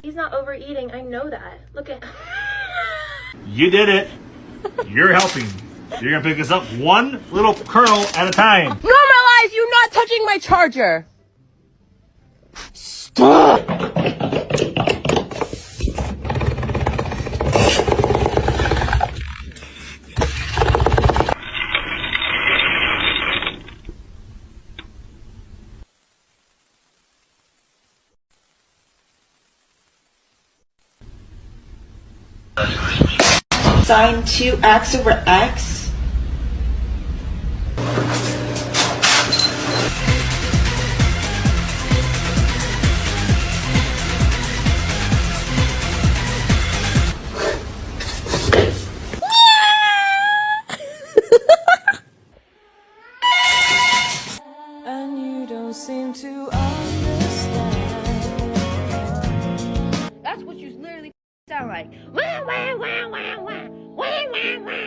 He's not overeating. I know that. Look at. You did it. You're helping. You're gonna pick us up one little kernel at a time. Normalize you not touching my charger. Stop. Sine 2x over x. And you don't seem to understand. That's what you literally sound like. Wah, wah, wah, wah, wah. Wah, wah, wah.